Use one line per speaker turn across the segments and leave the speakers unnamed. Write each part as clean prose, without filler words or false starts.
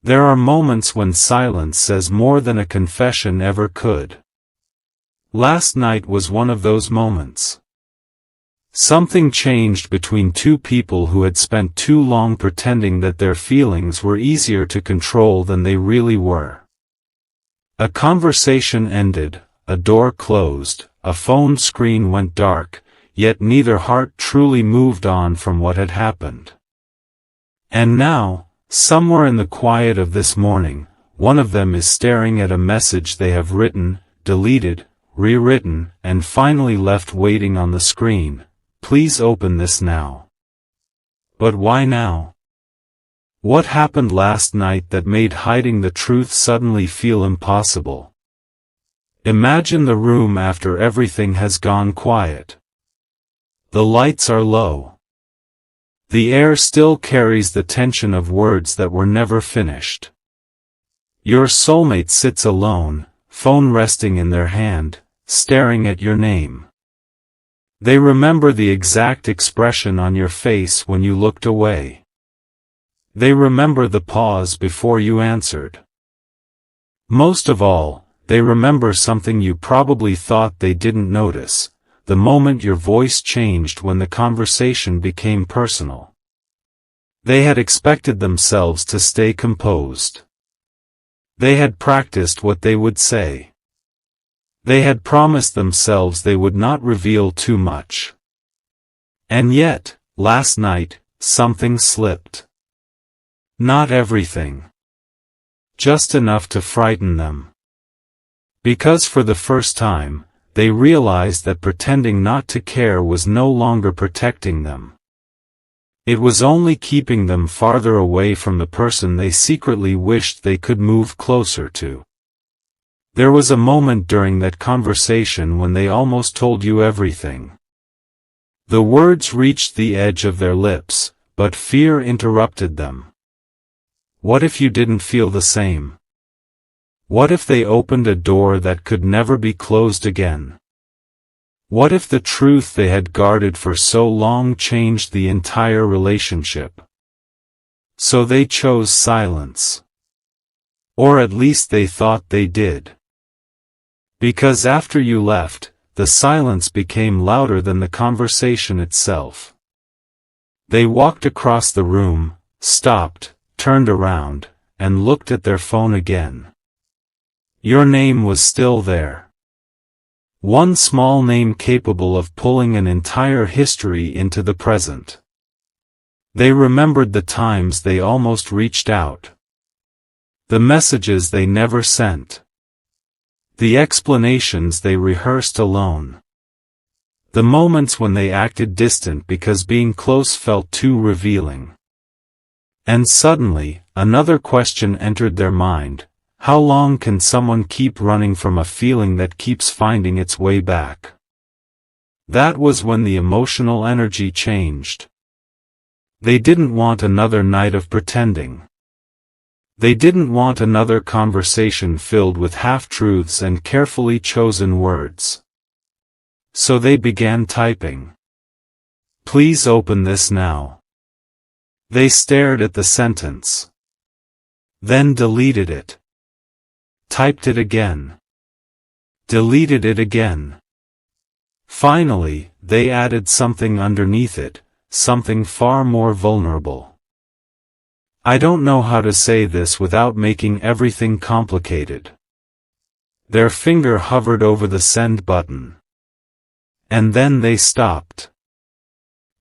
There are moments when silence says more than a confession ever could. Last night was one of those moments. Something changed between two people who had spent too long pretending that their feelings were easier to control than they really were. A conversation ended, a door closed, a phone screen went dark, yet neither heart truly moved on from what had happened. And now, somewhere in the quiet of this morning, one of them is staring at a message they have written, deleted, rewritten, and finally left waiting on the screen. Please open this now. But why now? What happened last night that made hiding the truth suddenly feel impossible? Imagine the room after everything has gone quiet. The lights are low. The air still carries the tension of words that were never finished. Your soulmate sits alone, phone resting in their hand, staring at your name. They remember the exact expression on your face when you looked away. They remember the pause before you answered. Most of all, they remember something you probably thought they didn't notice. The moment your voice changed when the conversation became personal. They had expected themselves to stay composed. They had practiced what they would say. They had promised themselves they would not reveal too much. And yet, last night, something slipped. Not everything. Just enough to frighten them. Because for the first time, they realized that pretending not to care was no longer protecting them. It was only keeping them farther away from the person they secretly wished they could move closer to. There was a moment during that conversation when they almost told you everything. The words reached the edge of their lips, but fear interrupted them. What if you didn't feel the same? What if they opened a door that could never be closed again? What if the truth they had guarded for so long changed the entire relationship? So they chose silence. Or at least they thought they did. Because after you left, the silence became louder than the conversation itself. They walked across the room, stopped, turned around, and looked at their phone again. Your name was still there. One small name capable of pulling an entire history into the present. They remembered the times they almost reached out. The messages they never sent. The explanations they rehearsed alone. The moments when they acted distant because being close felt too revealing. And suddenly, another question entered their mind. How long can someone keep running from a feeling that keeps finding its way back? That was when the emotional energy changed. They didn't want another night of pretending. They didn't want another conversation filled with half-truths and carefully chosen words. So they began typing. Please open this now. They stared at the sentence. Then deleted it. Typed it again. Deleted it again. Finally, they added something underneath it, something far more vulnerable. I don't know how to say this without making everything complicated. Their finger hovered over the send button. And then they stopped.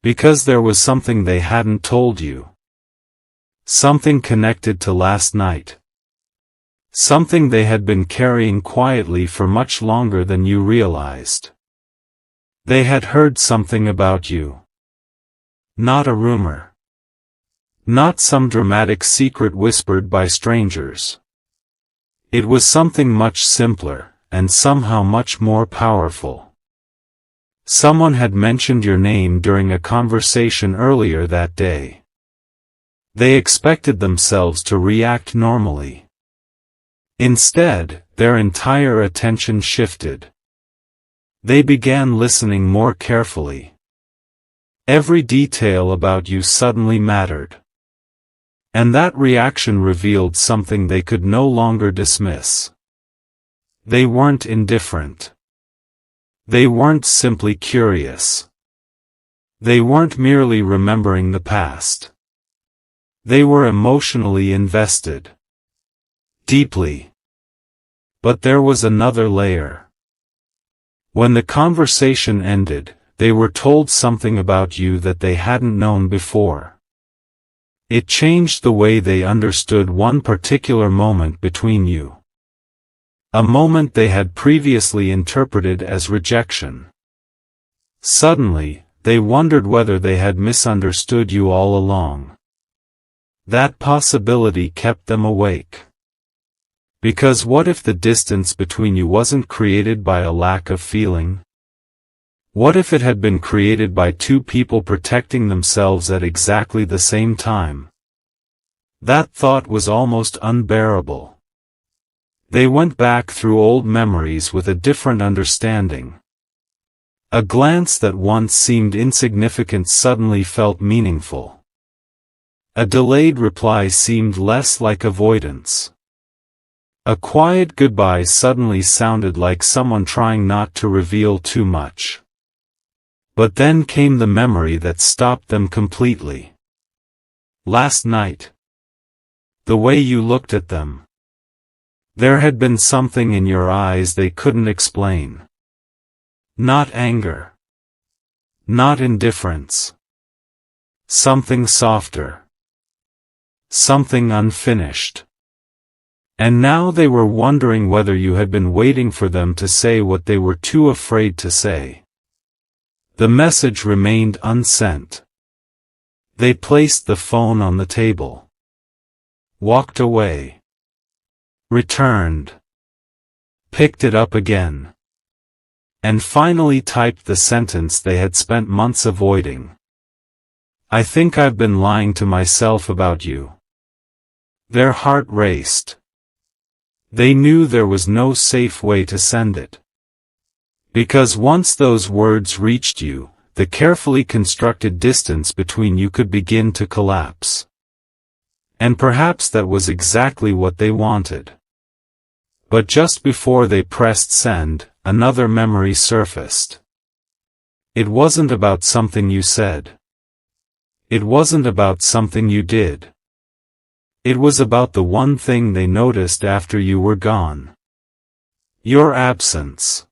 Because there was something they hadn't told you. Something connected to last night. Something they had been carrying quietly for much longer than you realized. They had heard something about you. Not a rumor. Not some dramatic secret whispered by strangers. It was something much simpler, and somehow much more powerful. Someone had mentioned your name during a conversation earlier that day. They expected themselves to react normally. Instead, their entire attention shifted. They began listening more carefully. Every detail about you suddenly mattered. And that reaction revealed something they could no longer dismiss. They weren't indifferent. They weren't simply curious. They weren't merely remembering the past. They were emotionally invested. Deeply. But there was another layer. When the conversation ended, they were told something about you that they hadn't known before. It changed the way they understood one particular moment between you. A moment they had previously interpreted as rejection. Suddenly, they wondered whether they had misunderstood you all along. That possibility kept them awake. Because what if the distance between you wasn't created by a lack of feeling? What if it had been created by two people protecting themselves at exactly the same time? That thought was almost unbearable. They went back through old memories with a different understanding. A glance that once seemed insignificant suddenly felt meaningful. A delayed reply seemed less like avoidance. A quiet goodbye suddenly sounded like someone trying not to reveal too much. But then came the memory that stopped them completely. Last night. The way you looked at them. There had been something in your eyes they couldn't explain. Not anger. Not indifference. Something softer. Something unfinished. And now they were wondering whether you had been waiting for them to say what they were too afraid to say. The message remained unsent. They placed the phone on the table. Walked away. Returned. Picked it up again. And finally typed the sentence they had spent months avoiding. I think I've been lying to myself about you. Their heart raced. They knew there was no safe way to send it. Because once those words reached you, the carefully constructed distance between you could begin to collapse. And perhaps that was exactly what they wanted. But just before they pressed send, another memory surfaced. It wasn't about something you said. It wasn't about something you did. It was about the one thing they noticed after you were gone. Your absence.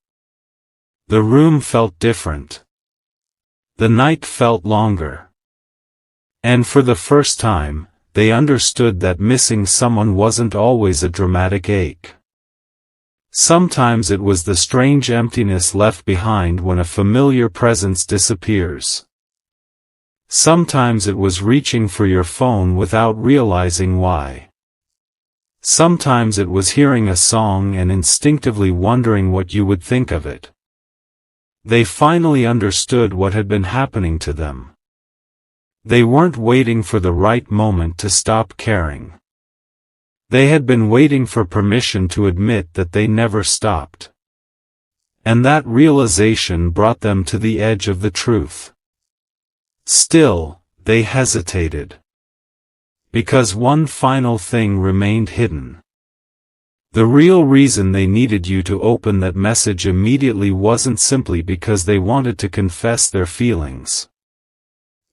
The room felt different. The night felt longer. And for the first time, they understood that missing someone wasn't always a dramatic ache. Sometimes it was the strange emptiness left behind when a familiar presence disappears. Sometimes it was reaching for your phone without realizing why. Sometimes it was hearing a song and instinctively wondering what you would think of it. They finally understood what had been happening to them. They weren't waiting for the right moment to stop caring. They had been waiting for permission to admit that they never stopped. And that realization brought them to the edge of the truth. Still, they hesitated. Because one final thing remained hidden. The real reason they needed you to open that message immediately wasn't simply because they wanted to confess their feelings.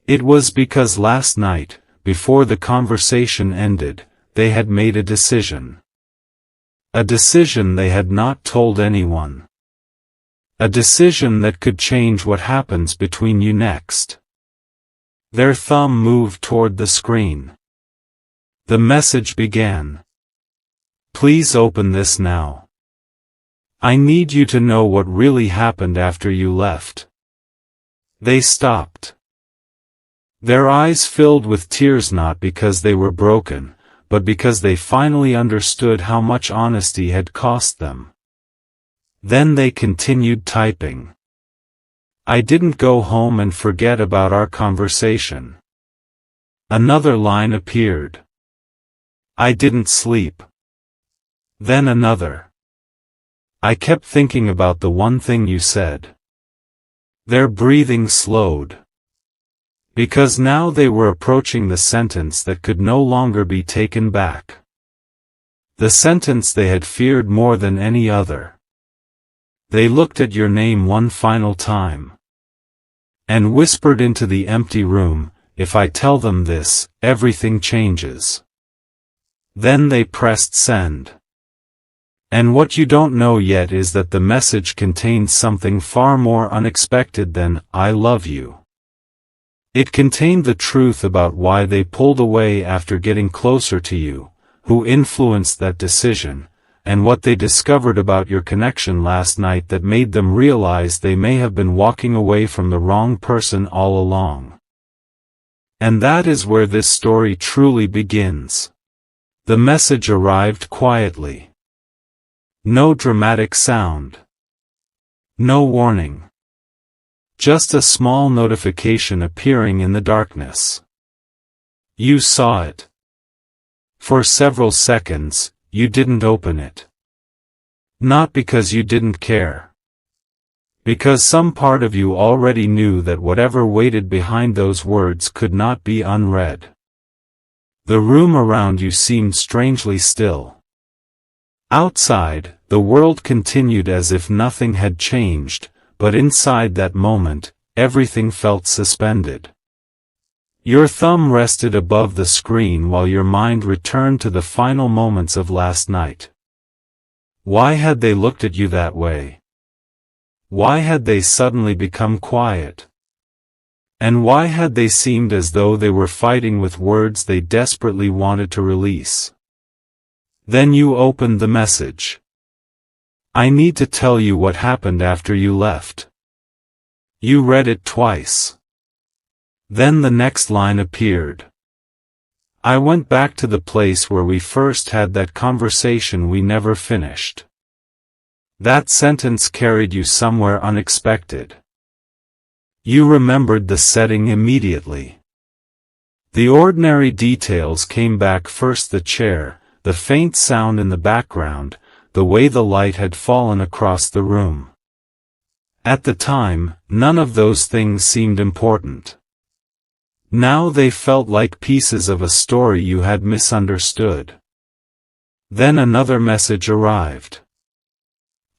It was because last night, before the conversation ended, they had made a decision. A decision they had not told anyone. A decision that could change what happens between you next. Their thumb moved toward the screen. The message began. Please open this now. I need you to know what really happened after you left. They stopped. Their eyes filled with tears not because they were broken, but because they finally understood how much honesty had cost them. Then they continued typing. I didn't go home and forget about our conversation. Another line appeared. I didn't sleep. Then another. I kept thinking about the one thing you said. Their breathing slowed. Because now they were approaching the sentence that could no longer be taken back. The sentence they had feared more than any other. They looked at your name one final time. And whispered into the empty room, "If I tell them this, everything changes." Then they pressed send. And what you don't know yet is that the message contained something far more unexpected than, "I love you." It contained the truth about why they pulled away after getting closer to you, who influenced that decision, and what they discovered about your connection last night that made them realize they may have been walking away from the wrong person all along. And that is where this story truly begins. The message arrived quietly. No dramatic sound. No warning. Just a small notification appearing in the darkness. You saw it. For several seconds, you didn't open it. Not because you didn't care. Because some part of you already knew that whatever waited behind those words could not be unread. The room around you seemed strangely still. Outside, the world continued as if nothing had changed, but inside that moment, everything felt suspended. Your thumb rested above the screen while your mind returned to the final moments of last night. Why had they looked at you that way? Why had they suddenly become quiet? And why had they seemed as though they were fighting with words they desperately wanted to release? Then you opened the message. "I need to tell you what happened after you left." You read it twice. Then the next line appeared. "I went back to the place where we first had that conversation we never finished." That sentence carried you somewhere unexpected. You remembered the setting immediately. The ordinary details came back first: the chair, the faint sound in the background, the way the light had fallen across the room. At the time, none of those things seemed important. Now they felt like pieces of a story you had misunderstood. Then another message arrived.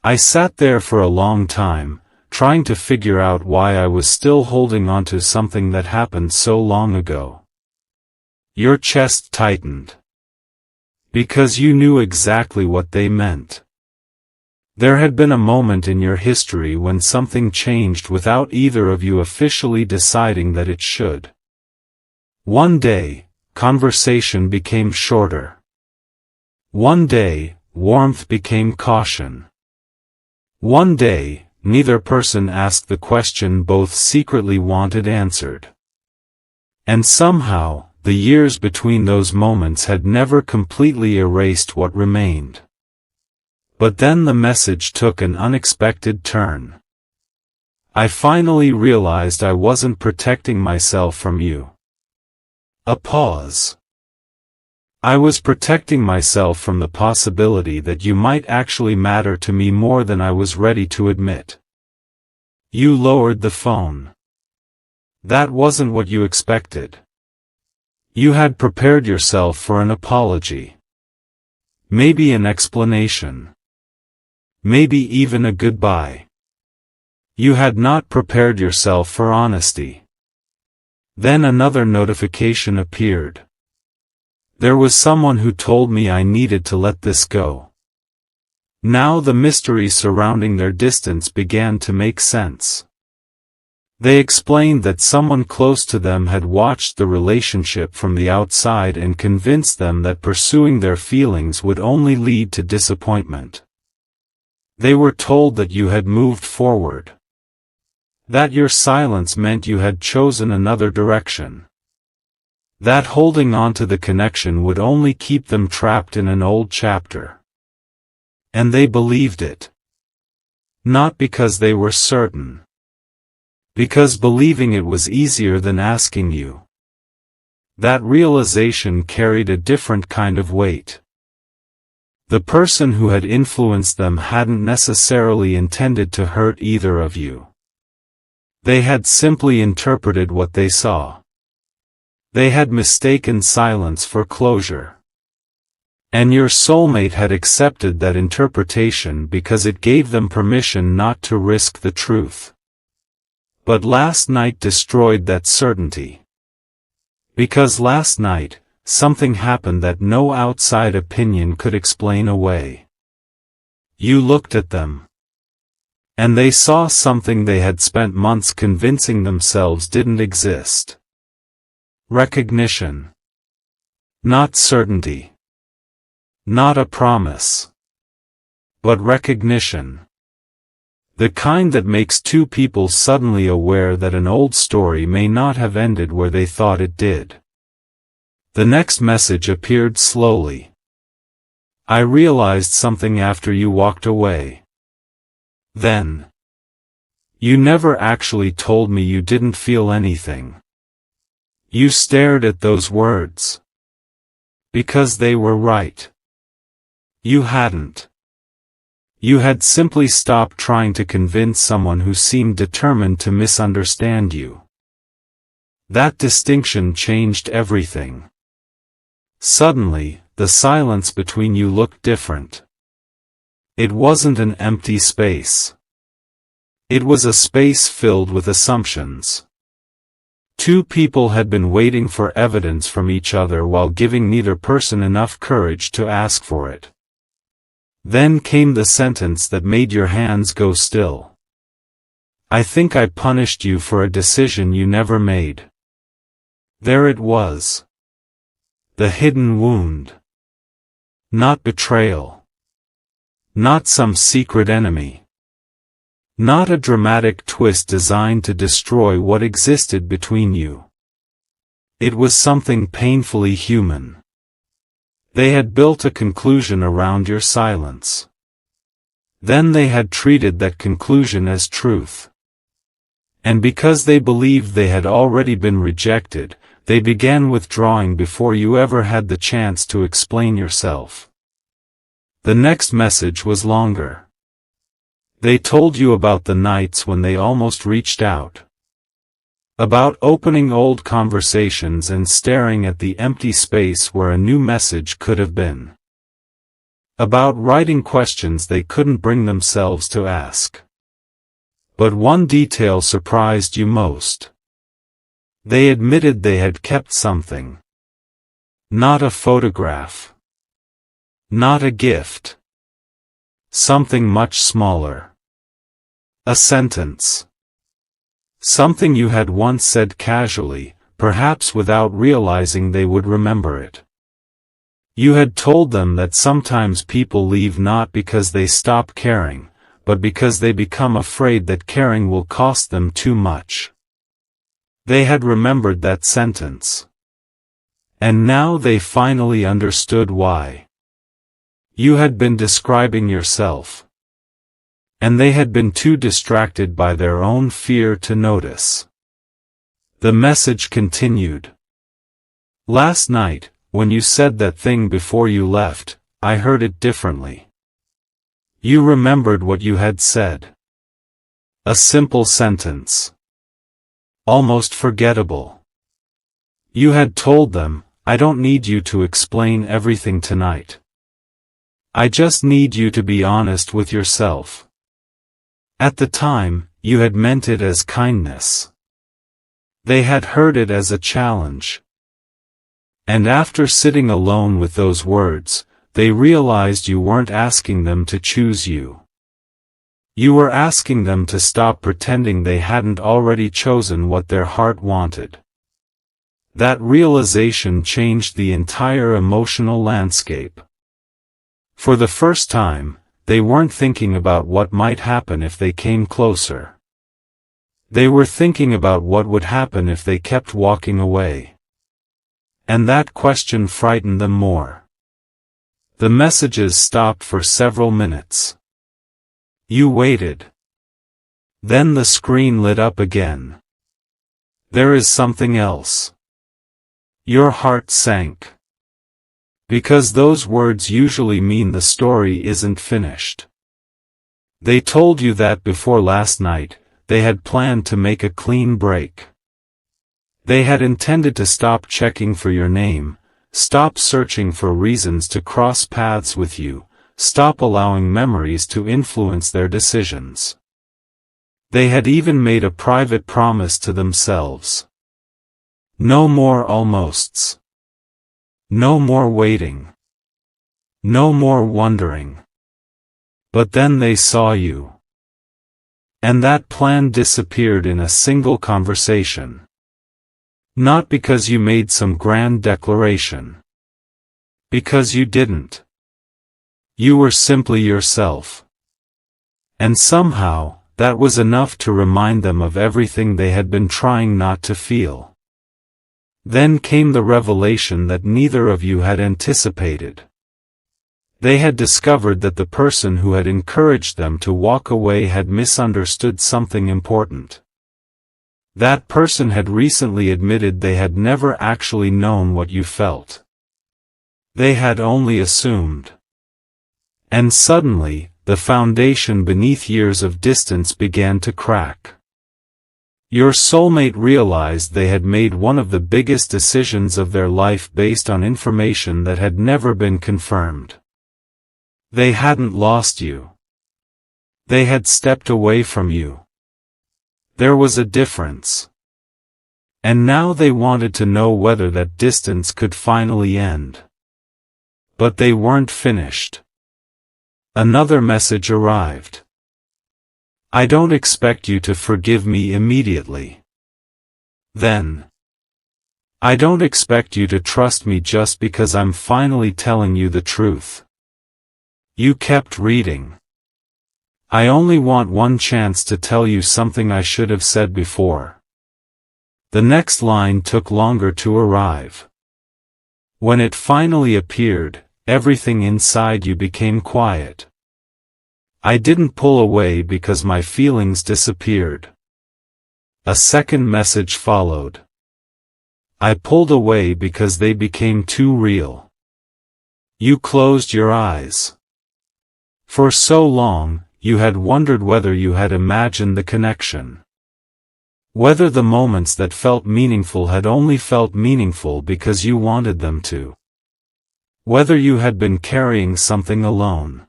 "I sat there for a long time, trying to figure out why I was still holding on to something that happened so long ago." Your chest tightened. Because you knew exactly what they meant. There had been a moment in your history when something changed without either of you officially deciding that it should. One day, conversation became shorter. One day, warmth became caution. One day, neither person asked the question both secretly wanted answered. And somehow, the years between those moments had never completely erased what remained. But then the message took an unexpected turn. "I finally realized I wasn't protecting myself from you." A pause. "I was protecting myself from the possibility that you might actually matter to me more than I was ready to admit." You lowered the phone. That wasn't what you expected. You had prepared yourself for an apology. Maybe an explanation. Maybe even a goodbye. You had not prepared yourself for honesty. Then another notification appeared. "There was someone who told me I needed to let this go." Now the mystery surrounding their distance began to make sense. They explained that someone close to them had watched the relationship from the outside and convinced them that pursuing their feelings would only lead to disappointment. They were told that you had moved forward. That your silence meant you had chosen another direction. That holding on to the connection would only keep them trapped in an old chapter. And they believed it. Not because they were certain. Because believing it was easier than asking you. That realization carried a different kind of weight. The person who had influenced them hadn't necessarily intended to hurt either of you. They had simply interpreted what they saw. They had mistaken silence for closure. And your soulmate had accepted that interpretation because it gave them permission not to risk the truth. But last night destroyed that certainty. Because last night, something happened that no outside opinion could explain away. You looked at them. And they saw something they had spent months convincing themselves didn't exist. Recognition. Not certainty. Not a promise. But recognition. The kind that makes two people suddenly aware that an old story may not have ended where they thought it did. The next message appeared slowly. I realized something after you walked away. Then. You never actually told me you didn't feel anything. You stared at those words. Because they were right. You hadn't. You had simply stopped trying to convince someone who seemed determined to misunderstand you. That distinction changed everything. Suddenly, the silence between you looked different. It wasn't an empty space. It was a space filled with assumptions. Two people had been waiting for evidence from each other while giving neither person enough courage to ask for it. Then came the sentence that made your hands go still. I think I punished you for a decision you never made. There it was. The hidden wound. Not betrayal. Not some secret enemy. Not a dramatic twist designed to destroy what existed between you. It was something painfully human. They had built a conclusion around your silence. Then they had treated that conclusion as truth. And because they believed they had already been rejected, they began withdrawing before you ever had the chance to explain yourself. The next message was longer. They told you about the nights when they almost reached out. About opening old conversations and staring at the empty space where a new message could have been. About writing questions they couldn't bring themselves to ask. But one detail surprised you most. They admitted they had kept something. Not a photograph. Not a gift. Something much smaller. A sentence. Something you had once said casually, perhaps without realizing they would remember it. You had told them that sometimes people leave not because they stop caring, but because they become afraid that caring will cost them too much. They had remembered that sentence. And now they finally understood why. You had been describing yourself. And they had been too distracted by their own fear to notice. The message continued. Last night, when you said that thing before you left, I heard it differently. You remembered what you had said. A simple sentence. Almost forgettable. You had told them, I don't need you to explain everything tonight. I just need you to be honest with yourself. At the time, you had meant it as kindness. They had heard it as a challenge. And after sitting alone with those words, they realized you weren't asking them to choose you. You were asking them to stop pretending they hadn't already chosen what their heart wanted. That realization changed the entire emotional landscape. For the first time, they weren't thinking about what might happen if they came closer. They were thinking about what would happen if they kept walking away. And that question frightened them more. The messages stopped for several minutes. You waited. Then the screen lit up again. There is something else. Your heart sank. Because those words usually mean the story isn't finished. They told you that before last night, they had planned to make a clean break. They had intended to stop checking for your name, stop searching for reasons to cross paths with you, stop allowing memories to influence their decisions. They had even made a private promise to themselves. No more almosts. No more waiting. No more wondering. But then they saw you. And that plan disappeared in a single conversation. Not because you made some grand declaration. Because you didn't. You were simply yourself. And somehow, that was enough to remind them of everything they had been trying not to feel. Then came the revelation that neither of you had anticipated. They had discovered that the person who had encouraged them to walk away had misunderstood something important. That person had recently admitted they had never actually known what you felt. They had only assumed. And suddenly, the foundation beneath years of distance began to crack. Your soulmate realized they had made one of the biggest decisions of their life based on information that had never been confirmed. They hadn't lost you. They had stepped away from you. There was a difference. And now they wanted to know whether that distance could finally end. But they weren't finished. Another message arrived. I don't expect you to forgive me immediately. Then. I don't expect you to trust me just because I'm finally telling you the truth. You kept reading. I only want one chance to tell you something I should have said before. The next line took longer to arrive. When it finally appeared, everything inside you became quiet. I didn't pull away because my feelings disappeared. A second message followed. I pulled away because they became too real. You closed your eyes. For so long, you had wondered whether you had imagined the connection. Whether the moments that felt meaningful had only felt meaningful because you wanted them to. Whether you had been carrying something alone.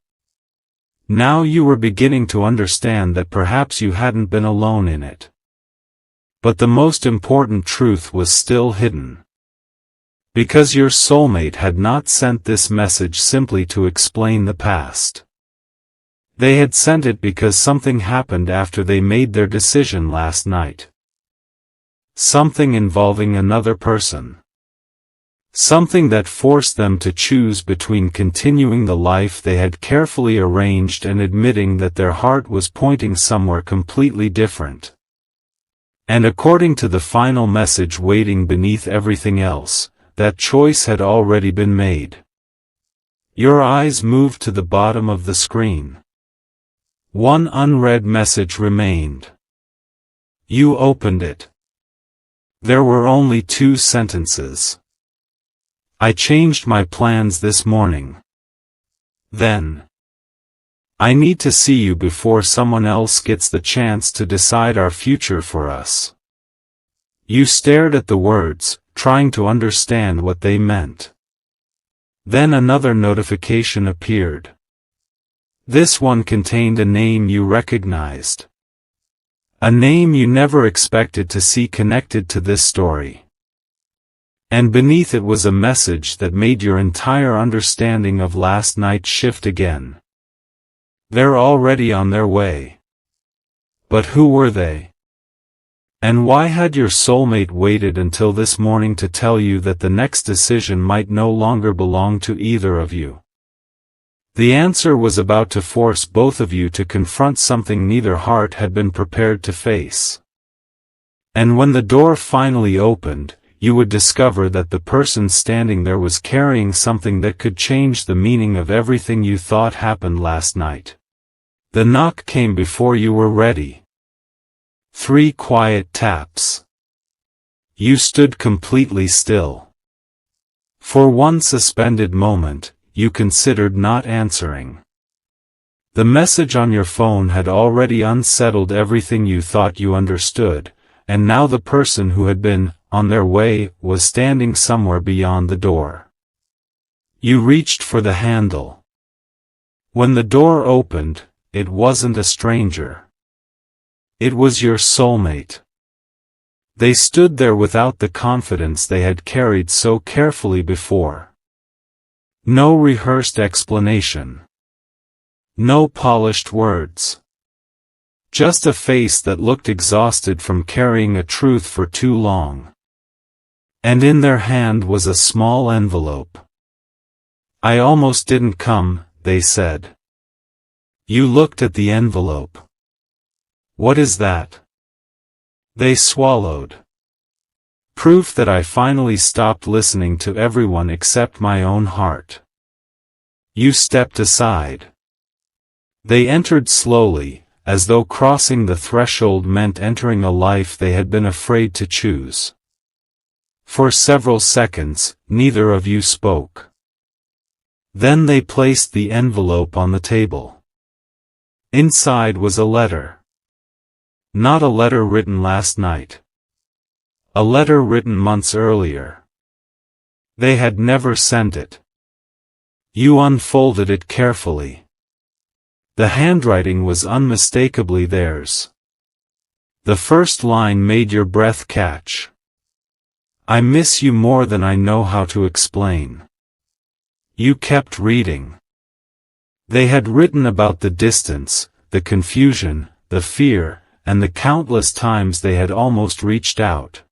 Now you were beginning to understand that perhaps you hadn't been alone in it. But the most important truth was still hidden. Because your soulmate had not sent this message simply to explain the past. They had sent it because something happened after they made their decision last night. Something involving another person. Something that forced them to choose between continuing the life they had carefully arranged and admitting that their heart was pointing somewhere completely different. And according to the final message waiting beneath everything else, that choice had already been made. Your eyes moved to the bottom of the screen. One unread message remained. You opened it. There were only 2 sentences. I changed my plans this morning. Then. I need to see you before someone else gets the chance to decide our future for us. You stared at the words, trying to understand what they meant. Then another notification appeared. This one contained a name you recognized. A name you never expected to see connected to this story. And beneath it was a message that made your entire understanding of last night shift again. They're already on their way. But who were they? And why had your soulmate waited until this morning to tell you that the next decision might no longer belong to either of you? The answer was about to force both of you to confront something neither heart had been prepared to face. And when the door finally opened, you would discover that the person standing there was carrying something that could change the meaning of everything you thought happened last night. The knock came before you were ready. 3 quiet taps. You stood completely still. For one suspended moment, you considered not answering. The message on your phone had already unsettled everything you thought you understood, and now the person who had been on their way, was standing somewhere beyond the door. You reached for the handle. When the door opened, it wasn't a stranger. It was your soulmate. They stood there without the confidence they had carried so carefully before. No rehearsed explanation. No polished words. Just a face that looked exhausted from carrying a truth for too long. And in their hand was a small envelope. "I almost didn't come," they said. You looked at the envelope. "What is that?" They swallowed. Proof that I finally stopped listening to everyone except my own heart. You stepped aside. They entered slowly, as though crossing the threshold meant entering a life they had been afraid to choose. For several seconds, neither of you spoke. Then they placed the envelope on the table. Inside was a letter. Not a letter written last night. A letter written months earlier. They had never sent it. You unfolded it carefully. The handwriting was unmistakably theirs. The first line made your breath catch. "I miss you more than I know how to explain." You kept reading. They had written about the distance, the confusion, the fear, and the countless times they had almost reached out.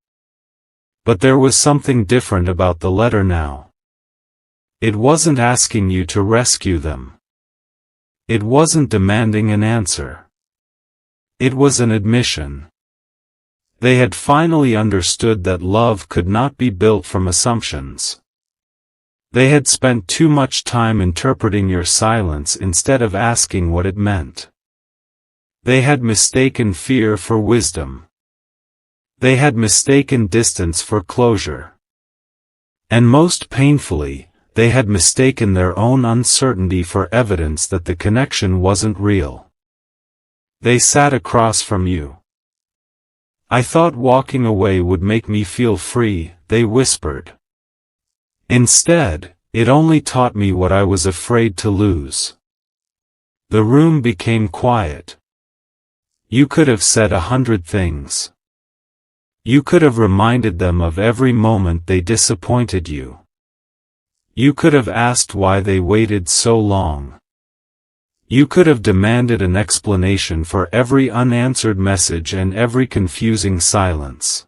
But there was something different about the letter now. It wasn't asking you to rescue them. It wasn't demanding an answer. It was an admission. They had finally understood that love could not be built from assumptions. They had spent too much time interpreting your silence instead of asking what it meant. They had mistaken fear for wisdom. They had mistaken distance for closure. And most painfully, they had mistaken their own uncertainty for evidence that the connection wasn't real. They sat across from you. "I thought walking away would make me feel free," they whispered. "Instead, it only taught me what I was afraid to lose." The room became quiet. You could have said 100 things. You could have reminded them of every moment they disappointed you. You could have asked why they waited so long. You could have demanded an explanation for every unanswered message and every confusing silence.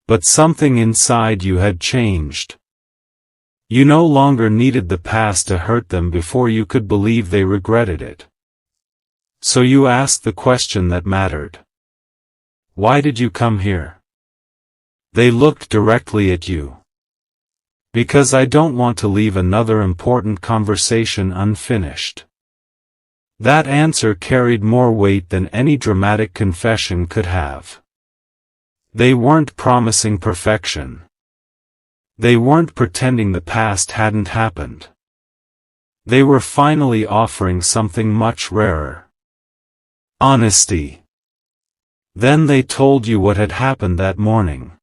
But something inside you had changed. You no longer needed the past to hurt them before you could believe they regretted it. So you asked the question that mattered. "Why did you come here?" They looked directly at you. "Because I don't want to leave another important conversation unfinished." That answer carried more weight than any dramatic confession could have. They weren't promising perfection. They weren't pretending the past hadn't happened. They were finally offering something much rarer. Honesty. Then they told you what had happened that morning.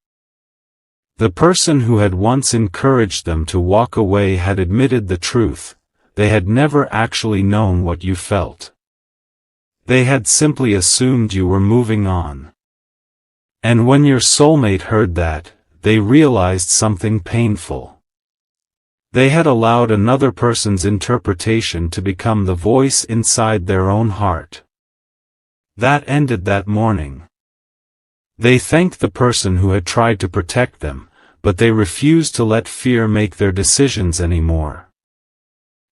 The person who had once encouraged them to walk away had admitted the truth. They had never actually known what you felt. They had simply assumed you were moving on. And when your soulmate heard that, they realized something painful. They had allowed another person's interpretation to become the voice inside their own heart. That ended that morning. They thanked the person who had tried to protect them, but they refused to let fear make their decisions anymore.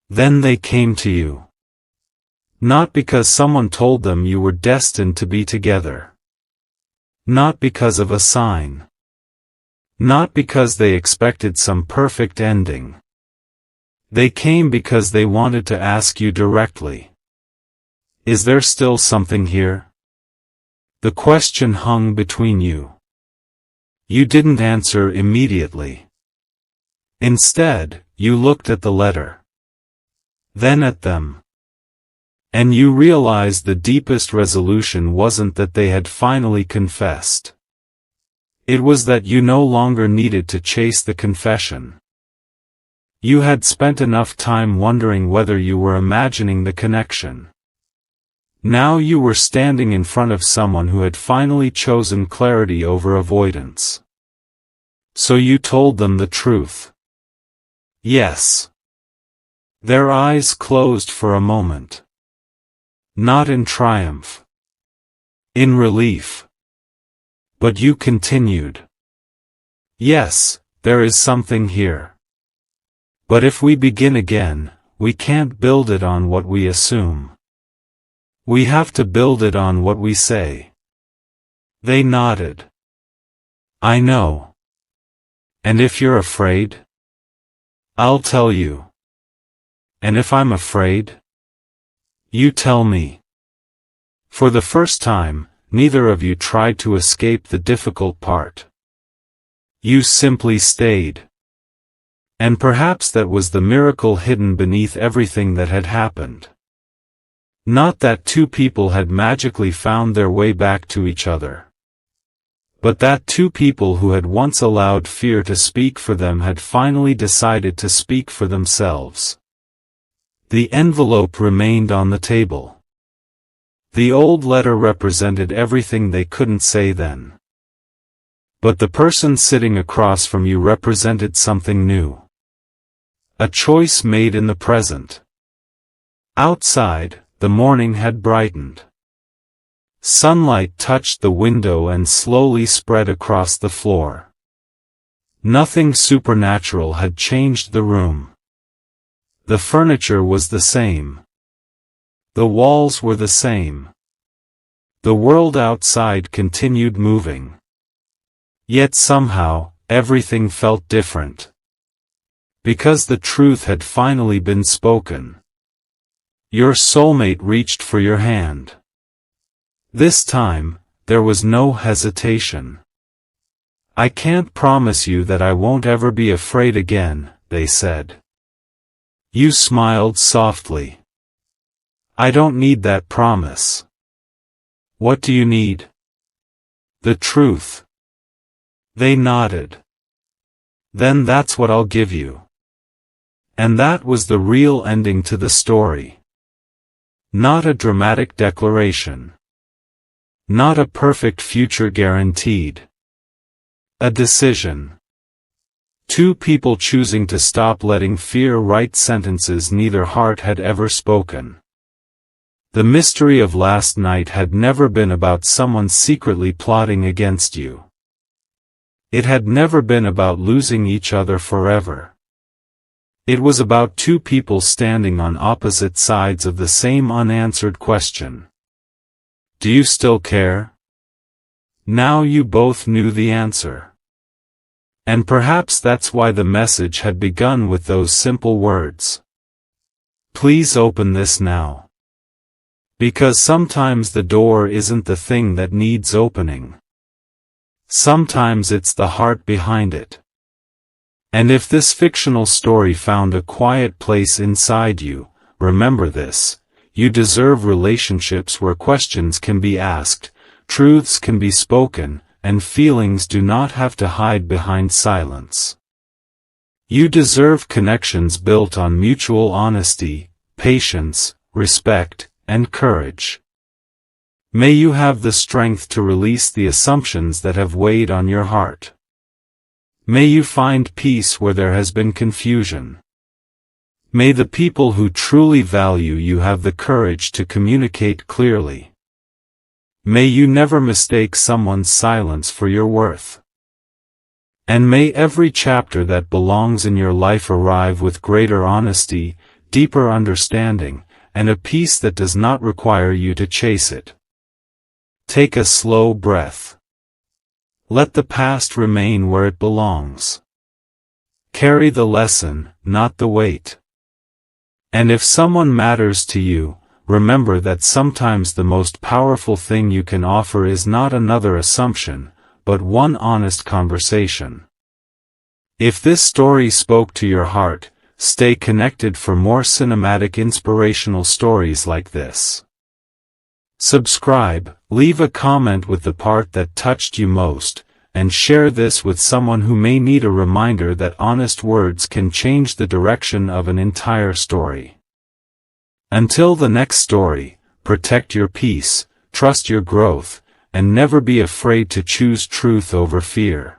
Then they came to you. Not because someone told them you were destined to be together. Not because of a sign. Not because they expected some perfect ending. They came because they wanted to ask you directly. Is there still something here? The question hung between you. You didn't answer immediately. Instead, you looked at the letter. Then at them. And you realized the deepest resolution wasn't that they had finally confessed. It was that you no longer needed to chase the confession. You had spent enough time wondering whether you were imagining the connection. Now you were standing in front of someone who had finally chosen clarity over avoidance. So you told them the truth. Yes. Their eyes closed for a moment. Not in triumph. In relief. But you continued. Yes, there is something here. But if we begin again, we can't build it on what we assume. We have to build it on what we say. They nodded. I know. And if you're afraid? I'll tell you. And if I'm afraid? You tell me. For the first time, neither of you tried to escape the difficult part. You simply stayed. And perhaps that was the miracle hidden beneath everything that had happened. Not that two people had magically found their way back to each other. But that two people who had once allowed fear to speak for them had finally decided to speak for themselves. The envelope remained on the table. The old letter represented everything they couldn't say then. But the person sitting across from you represented something new. A choice made in the present. Outside, the morning had brightened. Sunlight touched the window and slowly spread across the floor. Nothing supernatural had changed the room. The furniture was the same. The walls were the same. The world outside continued moving. Yet somehow, everything felt different. Because the truth had finally been spoken. Your soulmate reached for your hand. This time, there was no hesitation. I can't promise you that I won't ever be afraid again, they said. You smiled softly. I don't need that promise. What do you need? The truth. They nodded. Then that's what I'll give you. And that was the real ending to the story. Not a dramatic declaration. Not a perfect future guaranteed. A decision. Two people choosing to stop letting fear write sentences neither heart had ever spoken. The mystery of last night had never been about someone secretly plotting against you. It had never been about losing each other forever. It was about two people standing on opposite sides of the same unanswered question. Do you still care? Now you both knew the answer. And perhaps that's why the message had begun with those simple words. Please open this now. Because sometimes the door isn't the thing that needs opening. Sometimes it's the heart behind it. And if this fictional story found a quiet place inside you, remember this: you deserve relationships where questions can be asked, truths can be spoken, and feelings do not have to hide behind silence. You deserve connections built on mutual honesty, patience, respect, and courage. May you have the strength to release the assumptions that have weighed on your heart. May you find peace where there has been confusion. May the people who truly value you have the courage to communicate clearly. May you never mistake someone's silence for your worth. And may every chapter that belongs in your life arrive with greater honesty, deeper understanding, and a peace that does not require you to chase it. Take a slow breath. Let the past remain where it belongs. Carry the lesson, not the weight. And if someone matters to you, remember that sometimes the most powerful thing you can offer is not another assumption, but one honest conversation. If this story spoke to your heart, stay connected for more cinematic inspirational stories like this. Subscribe, leave a comment with the part that touched you most, and share this with someone who may need a reminder that honest words can change the direction of an entire story. Until the next story, protect your peace, trust your growth, and never be afraid to choose truth over fear.